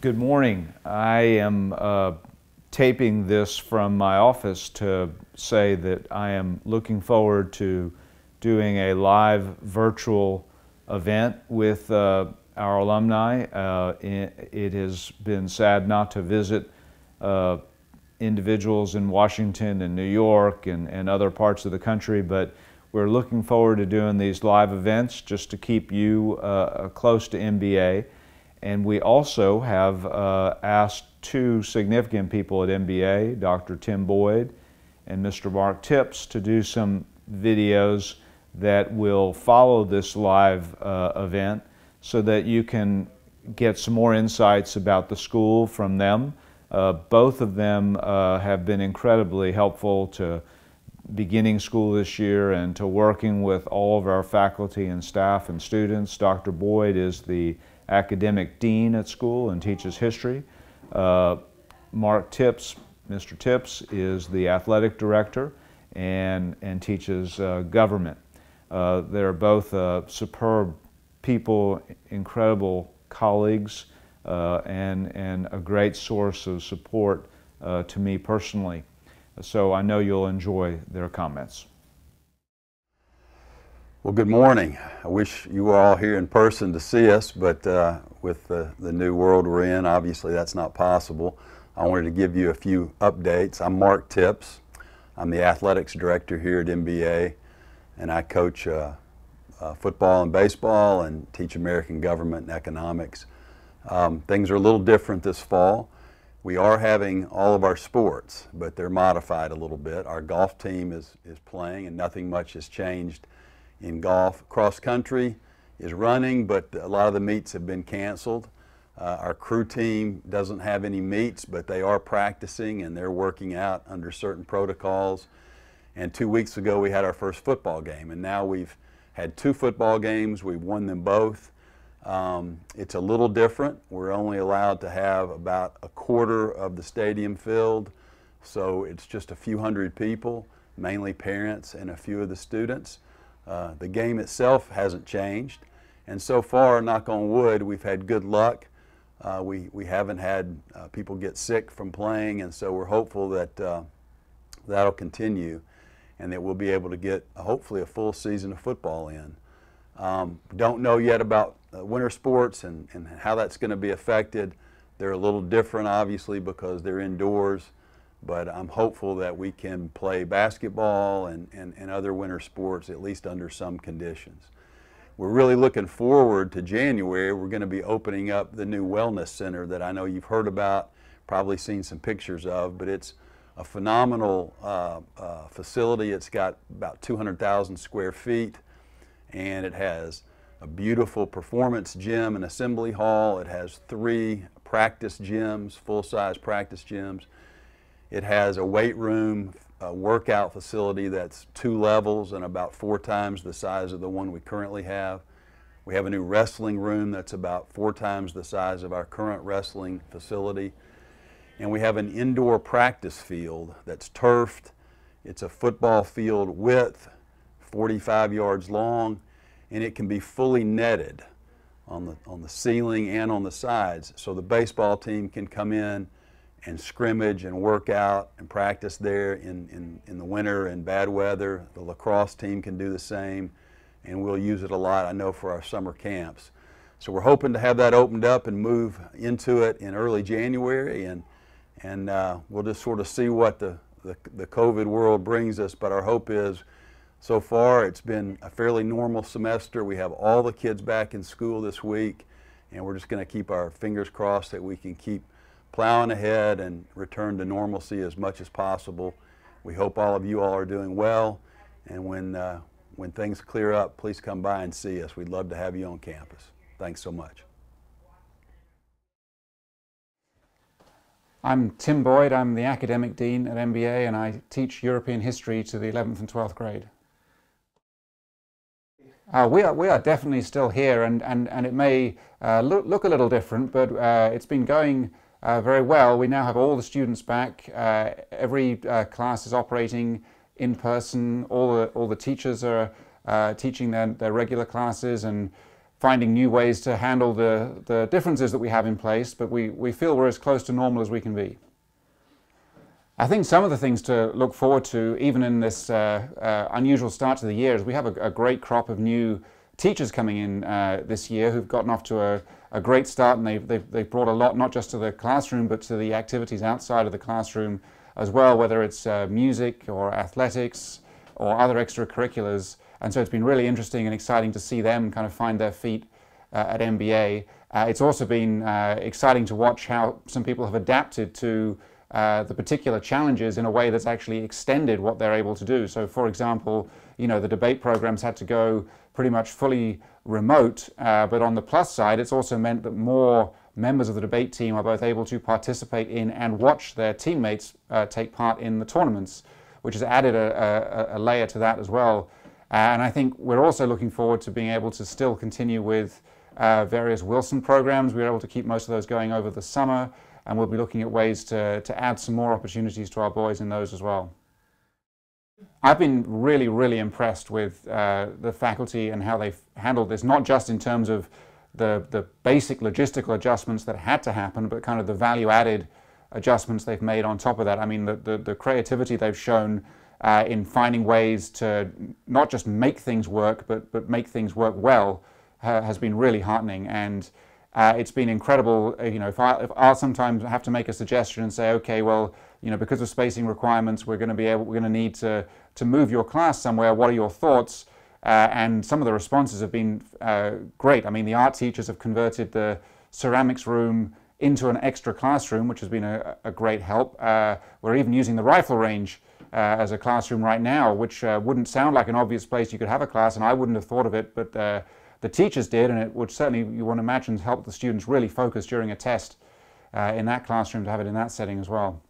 Good morning. I am taping this from my office to say that I am looking forward to doing a live virtual event with our alumni. It has been sad not to visit individuals in Washington and New York and other parts of the country, but we're looking forward to doing these live events just to keep you close to MBA. And we also have asked two significant people at MBA, Dr. Tim Boyd and Mr. Mark Tipps, to do some videos that will follow this live event so that you can get some more insights about the school from them. Both of them have been incredibly helpful to beginning school this year and to working with all of our faculty and staff and students. Dr. Boyd is the academic dean at school and teaches history. Mark Tipps, Mr. Tipps, is the athletic director and teaches government. They're both superb people, incredible colleagues, and a great source of support to me personally. So I know you'll enjoy their comments. Well, good morning. I wish you were all here in person to see us, but with the new world we're in, obviously that's not possible. I wanted to give you a few updates. I'm Mark Tipps. I'm the athletics director here at MBA, and I coach football and baseball and teach American government and economics. Things are a little different this fall. We are having all of our sports, but they're modified a little bit. Our golf team is playing, and nothing much has changed in golf. Cross country is running, but a lot of the meets have been canceled. Our crew team doesn't have any meets, but they are practicing and they're working out under certain protocols. And 2 weeks ago we had our first football game, and now we've had 2 football games. We've won them both. It's a little different. We're only allowed to have about a quarter of the stadium filled, so it's just a few hundred people, mainly parents and a few of the students. The game itself hasn't changed, and so far, knock on wood, we've had good luck. We haven't had people get sick from playing, and so we're hopeful that that'll continue and that we'll be able to get hopefully a full season of football in. Don't know yet about winter sports and how that's going to be affected. They're a little different, obviously, because they're indoors. But I'm hopeful that we can play basketball and other winter sports, at least under some conditions. We're really looking forward to January. We're going to be opening up the new wellness center that I know you've heard about, probably seen some pictures of, but it's a phenomenal facility. It's got about 200,000 square feet, and it has a beautiful performance gym and assembly hall. It has 3 practice gyms, full-size practice gyms. It has a weight room, a workout facility that's 2 levels and about 4 times the size of the one we currently have. We have a new wrestling room that's about 4 times the size of our current wrestling facility. And we have an indoor practice field that's turfed. It's a football field width, 45 yards long, and it can be fully netted on the ceiling and on the sides, so the baseball team can come in and scrimmage and work out and practice there in the winter and bad weather. The lacrosse team can do the same, and we'll use it a lot, I know, for our summer camps. So we're hoping to have that opened up and move into it in early January, and we'll just sort of see what the COVID world brings us, but our hope is, so far it's been a fairly normal semester. We have all the kids back in school this week, and we're just going to keep our fingers crossed that we can keep plowing ahead and return to normalcy as much as possible. We hope all of you all are doing well, and when things clear up, please come by and see us. We'd love to have you on campus. Thanks so much. I'm Tim Boyd. I'm the academic dean at MBA, and I teach European history to the 11th and 12th grade. We are definitely still here, and it may look a little different, but it's been going very well. We now have all the students back. Every class is operating in person. All the teachers are teaching their regular classes, and finding new ways to handle the differences that we have in place, but we feel we're as close to normal as we can be. I think some of the things to look forward to, even in this unusual start to the year, is we have a great crop of new teachers coming in this year who've gotten off to a great start, and they've brought a lot, not just to the classroom, but to the activities outside of the classroom as well, whether it's music or athletics or other extracurriculars. And so it's been really interesting and exciting to see them kind of find their feet at MBA. It's also been exciting to watch how some people have adapted to the particular challenges in a way that's actually extended what they're able to do. So for example, you know, the debate programs had to go pretty much fully remote, but on the plus side, it's also meant that more members of the debate team are both able to participate in and watch their teammates take part in the tournaments, which has added a layer to that as well. And I think we're also looking forward to being able to still continue with various Wilson programs. We were able to keep most of those going over the summer, and we'll be looking at ways to add some more opportunities to our boys in those as well. I've been really, really impressed with the faculty and how they've handled this, not just in terms of the basic logistical adjustments that had to happen, but kind of the value-added adjustments they've made on top of that. I mean, the creativity they've shown in finding ways to not just make things work, but make things work well has been really heartening. And it's been incredible. You know, if I'll sometimes have to make a suggestion and say, okay, well, you know, because of spacing requirements, we're going to need to move your class somewhere. What are your thoughts? And some of the responses have been great. I mean, the art teachers have converted the ceramics room into an extra classroom, which has been a great help. We're even using the rifle range as a classroom right now, which wouldn't sound like an obvious place you could have a class, and I wouldn't have thought of it, but the teachers did, and it would certainly, you want to imagine, help the students really focus during a test in that classroom, to have it in that setting as well.